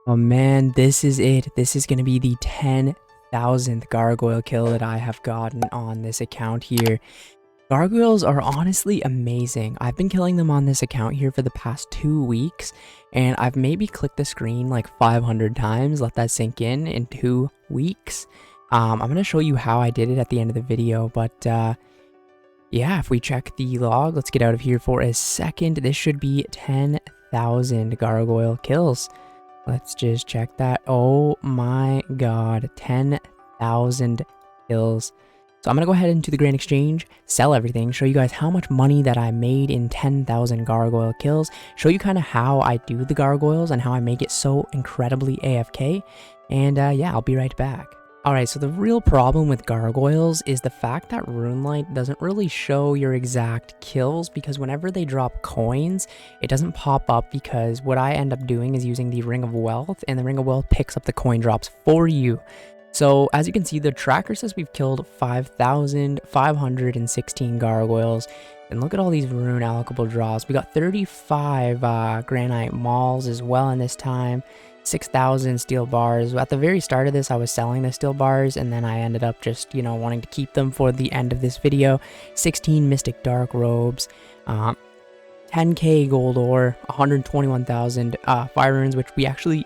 Oh man, this is it. This is going to be the 10,000th gargoyle kill that I have gotten on this account here. Gargoyles are honestly amazing. I've been killing them on this account here for the past 2 weeks, and I've maybe clicked the screen like 500 times. Let that sink in 2 weeks. I'm going to show you how I did it at the end of the video, but yeah, if we check the log, let's get out of here for a second. This should be 10,000 gargoyle kills. Let's just check that. Oh my god, 10,000 kills. So I'm going to go ahead into the Grand Exchange, sell everything, show you guys how much money that I made in 10,000 gargoyle kills, show you kind of how I do the gargoyles and how I make it so incredibly AFK, and yeah, I'll be right back. Alright, so the real problem with gargoyles is the fact that Runelight doesn't really show your exact kills, because whenever they drop coins, it doesn't pop up, because what I end up doing is using the Ring of Wealth, and the Ring of Wealth picks up the coin drops for you. So as you can see, the tracker says we've killed 5,516 gargoyles, and look at all these rune allocable draws. We got 35 granite mauls as well in this time. 6,000 steel bars. At the very start of this, I was selling the steel bars, and then I ended up just, wanting to keep them for the end of this video. 16 mystic dark robes, 10k gold ore, 121,000 fire runes, which we actually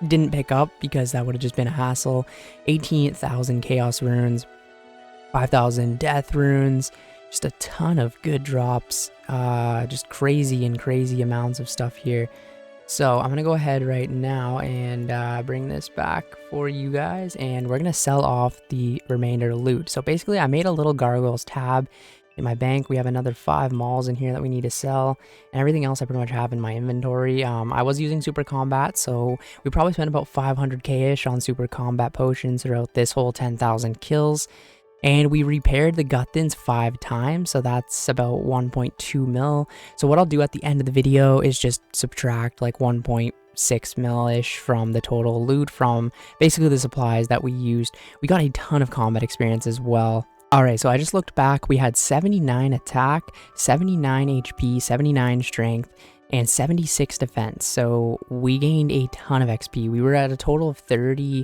didn't pick up because that would have just been a hassle. 18,000 chaos runes, 5,000 death runes, just a ton of good drops, just crazy amounts of stuff here. So I'm going to go ahead right now and bring this back for you guys, and we're going to sell off the remainder loot. So basically I made a little gargoyles tab in my bank. We have another 5 mauls in here that we need to sell, and everything else I pretty much have in my inventory. I was using super combat, so we probably spent about 500k-ish on super combat potions throughout this whole 10,000 kills. And we repaired the Guthins 5 times, so that's about 1.2 mil. So what I'll do at the end of the video is just subtract like 1.6 mil-ish from the total loot from basically the supplies that we used. We got a ton of combat experience as well. Alright, so I just looked back. We had 79 attack, 79 HP, 79 strength, and 76 defense. So we gained a ton of XP. We were at a total of 32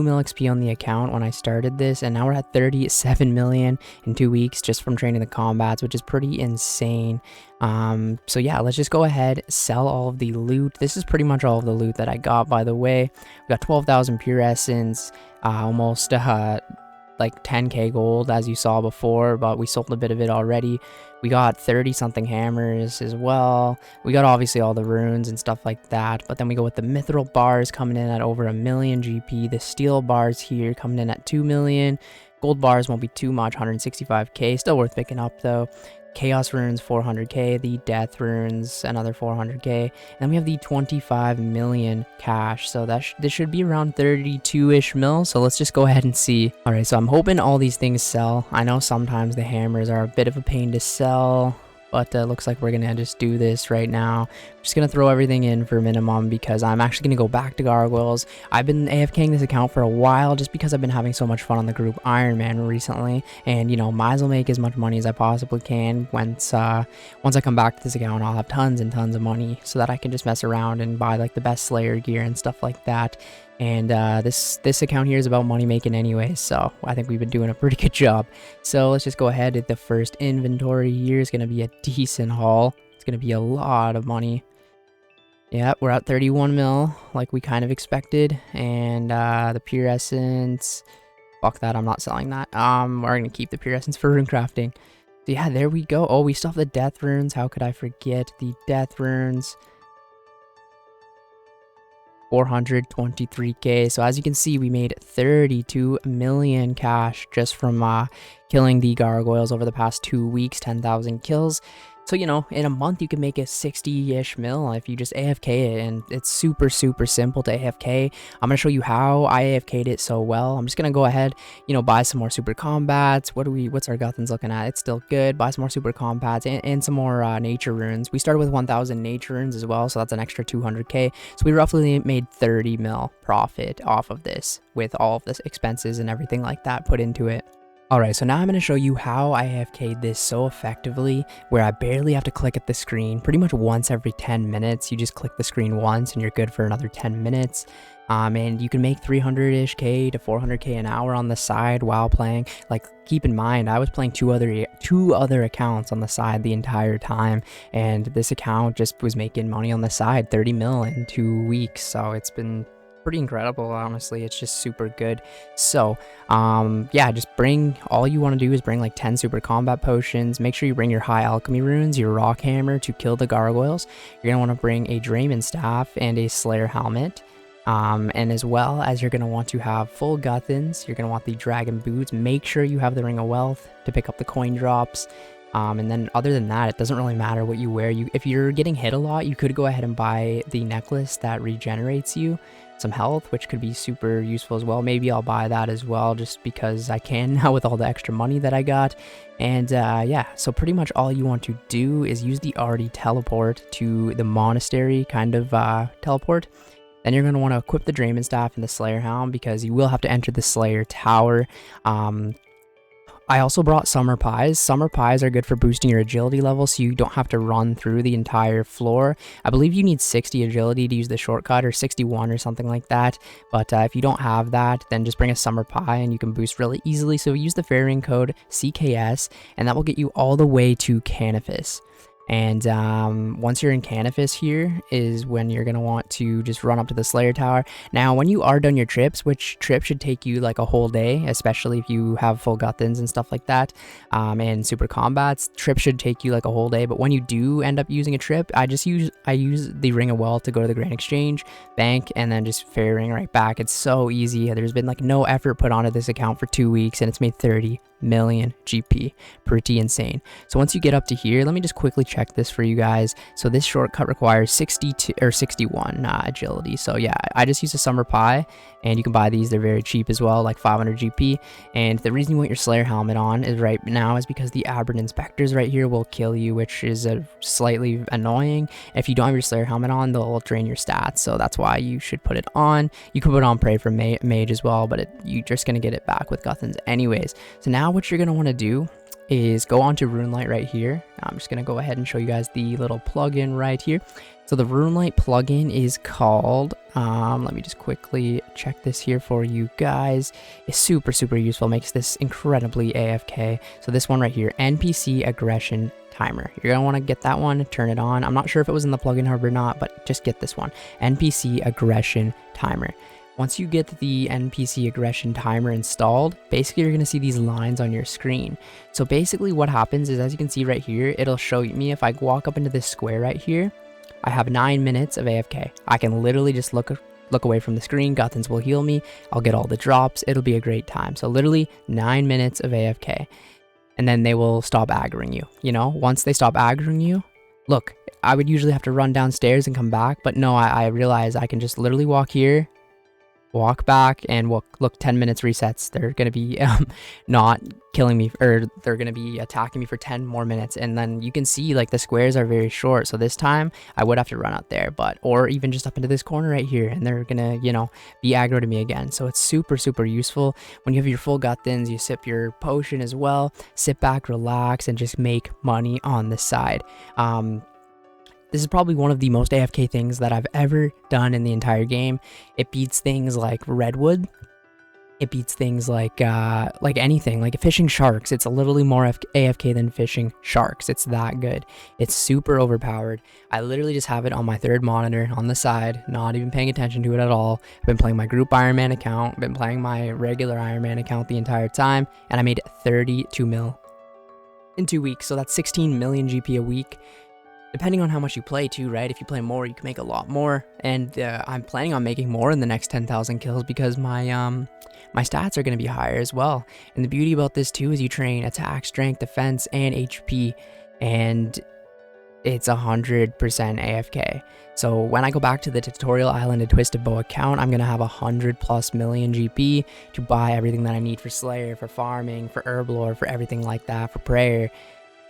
mil XP on the account when I started this, and now we're at 37 million in 2 weeks just from training the combats, which is pretty insane. So yeah, let's just go ahead, sell all of the loot. This is pretty much all of the loot that I got, by the way. We got 12,000 pure essence, almost like 10k gold, as you saw before, but we sold a bit of it already. We got 30 something hammers as well. We got obviously all the runes and stuff like that, but then we go with the mithril bars coming in at over 1 million GP. The steel bars here coming in at 2 million. Gold bars won't be too much, 165k, still worth picking up though. Chaos runes 400k, the death runes another 400k, and then we have the 25 million cash. So this should be around 32-ish mil. So let's just go ahead and see. All right, so I'm hoping all these things sell. I know sometimes the hammers are a bit of a pain to sell, but looks like we're gonna just do this right now. I'm just gonna throw everything in for minimum because I'm actually gonna go back to gargoyles. I've been AFKing this account for a while just because I've been having so much fun on the group Ironman recently, and might as well make as much money as I possibly can. Once I come back to this account, I'll have tons and tons of money so that I can just mess around and buy like the best Slayer gear and stuff like that. And this account here is about money making anyway, so I think we've been doing a pretty good job. So let's just go ahead. The first inventory here is going to be a decent haul. It's going to be a lot of money. Yeah, we're at 31 mil, like we kind of expected. And the pure essence, fuck that, I'm not selling that. We're going to keep the pure essence for rune crafting. So yeah, there we go. Oh, we still have the death runes. How could I forget the death runes? 423k. So as you can see, we made 32 million cash just from killing the gargoyles over the past 2 weeks, 10,000 kills. So in a month you can make a 60-ish mil if you just AFK it, and it's super simple to AFK. I'm gonna show you how I AFK'd it so well. I'm just gonna go ahead, buy some more super combats. What's our Guthins looking at? It's still good. Buy some more super combats and some more nature runes. We started with 1,000 nature runes as well, so that's an extra 200k. So we roughly made 30 mil profit off of this with all of the expenses and everything like that put into it. Alright, so now I'm going to show you how I AFK'd this so effectively, where I barely have to click at the screen. Pretty much once every 10 minutes, you just click the screen once and you're good for another 10 minutes. And you can make 300-ish K to 400K an hour on the side while playing. Like, keep in mind, I was playing two other accounts on the side the entire time, and this account just was making money on the side, 30 mil in 2 weeks. So it's been pretty incredible, honestly. It's just super good. So yeah, just bring, all you want to do is bring like 10 super combat potions. Make sure you bring your high alchemy runes, your rock hammer to kill the gargoyles. You're gonna want to bring a Drayman staff and a slayer helmet. And as well as you're going to want to have full guthins, you're going to want the dragon boots. Make sure you have the ring of wealth to pick up the coin drops. And then other than that, it doesn't really matter what you wear. If you're getting hit a lot, you could go ahead and buy the necklace that regenerates you some health, which could be super useful as well. Maybe I'll buy that as well, just because I can now with all the extra money that I got. And yeah, so pretty much all you want to do is use the already teleport to the monastery kind of teleport. Then you're going to want to equip the Drayman Staff and the Slayer Helm, because you will have to enter the Slayer Tower. I also brought Summer Pies. Summer Pies are good for boosting your agility level, so you don't have to run through the entire floor. I believe you need 60 agility to use the shortcut, or 61 or something like that. But if you don't have that, then just bring a Summer Pie and you can boost really easily. So use the fairing code CKS, and that will get you all the way to Canifis. And once you're in Canifis, here is when you're going to want to just run up to the Slayer Tower. Now, when you are done your trips, which trip should take you like a whole day, especially if you have full guthins and stuff like that, and super combats, trip should take you like a whole day. But when you do end up using a trip, I use the Ring of Wealth to go to the Grand Exchange, bank, and then just fairing right back. It's so easy. There's been like no effort put onto this account for 2 weeks, and it's made 30 million GP. Pretty insane. So once you get up to here, let me just quickly check this for you guys. So this shortcut requires 62 or 61 agility. So yeah, I just use a Summer Pie, and you can buy these. They're very cheap as well, like 500 GP. And the reason you want your Slayer helmet on is right now is because the Aberrant Inspectors right here will kill you, which is slightly annoying. If you don't have your Slayer helmet on, they'll drain your stats. So that's why you should put it on. You can put it on Pray for Mage as well, but you're just gonna get it back with Guthins anyways. So now what you're going to want to do is go on to RuneLite right here. I'm just going to go ahead and show you guys the little plugin right here. So the RuneLite plugin is called, let me just quickly check this here for you guys. It's super useful, makes this incredibly AFK. So this one right here, NPC Aggression Timer. You're going to want to get that one, turn it on. I'm not sure if it was in the plugin hub or not, but just get this one, NPC Aggression Timer. Once you get the NPC Aggression Timer installed, basically you're going to see these lines on your screen. So basically what happens is, as you can see right here, it'll show me if I walk up into this square right here, I have 9 minutes of AFK. I can literally just look away from the screen, Guthins will heal me, I'll get all the drops, it'll be a great time. So literally 9 minutes of AFK. And then they will stop aggroing you. You know, once they stop aggroing you, look, I would usually have to run downstairs and come back, but no, I realize I can just literally walk here, walk back, and look, 10 minutes resets. They're going to be not killing me, or they're going to be attacking me for 10 more minutes. And then you can see like the squares are very short. So this time I would have to run out there, or even just up into this corner right here, and they're going to, you know, be aggro to me again. So it's super useful. When you have your full guthins, you sip your potion as well, sit back, relax, and just make money on the side. This is probably one of the most AFK things that I've ever done in the entire game. It beats things like Redwood. It beats things like anything, like fishing sharks. It's literally more AFK than fishing sharks. It's that good. It's super overpowered. I literally just have it on my third monitor on the side, not even paying attention to it at all. I've been playing my group Ironman account, been playing my regular Ironman account the entire time, and I made 32 mil in 2 weeks. So that's 16 million GP a week. Depending on how much you play too, right? If you play more, you can make a lot more. And I'm planning on making more in the next 10,000 kills, because my stats are going to be higher as well. And the beauty about this too is you train attack, strength, defense, and HP. And it's 100% AFK. So when I go back to the Tutorial Island and Twisted Bow account, I'm going to have 100+ million GP to buy everything that I need for Slayer, for farming, for Herblore, for everything like that, for prayer.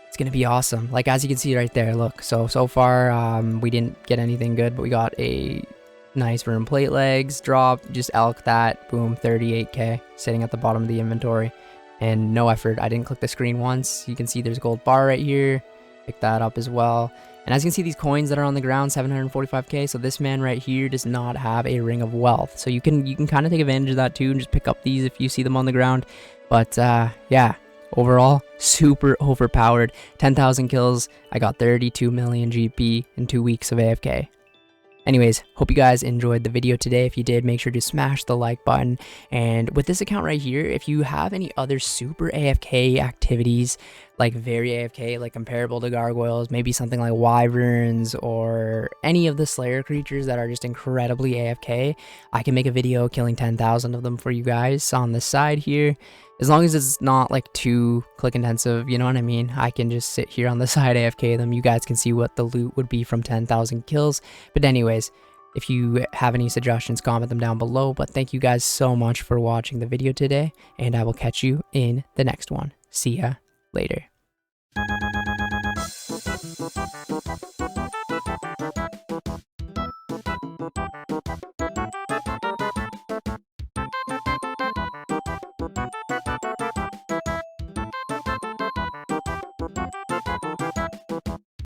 It's going to be awesome. Like, as you can see right there, look. So far, we didn't get anything good, but we got a nice rune plate legs drop. Just elk that. Boom, 38k sitting at the bottom of the inventory. and no effort. I didn't click the screen once. You can see there's a gold bar right here. Pick that up as well. And as you can see, these coins that are on the ground, 745k. So this man right here does not have a ring of wealth. So you can kind of take advantage of that too and just pick up these if you see them on the ground. But yeah, overall, super overpowered. 10,000 kills. I got 32 million GP in 2 weeks of AFK. Anyways, hope you guys enjoyed the video today. If you did, make sure to smash the like button. And with this account right here, if you have any other super AFK activities, like very AFK, like comparable to Gargoyles, maybe something like Wyverns or any of the Slayer creatures that are just incredibly AFK, I can make a video killing 10,000 of them for you guys on the side here. As long as it's not like too click intensive, you know what I mean? I can just sit here on the side AFK them. You guys can see what the loot would be from 10,000 kills. But anyways, if you have any suggestions, comment them down below. But thank you guys so much for watching the video today, and I will catch you in the next one. See ya later.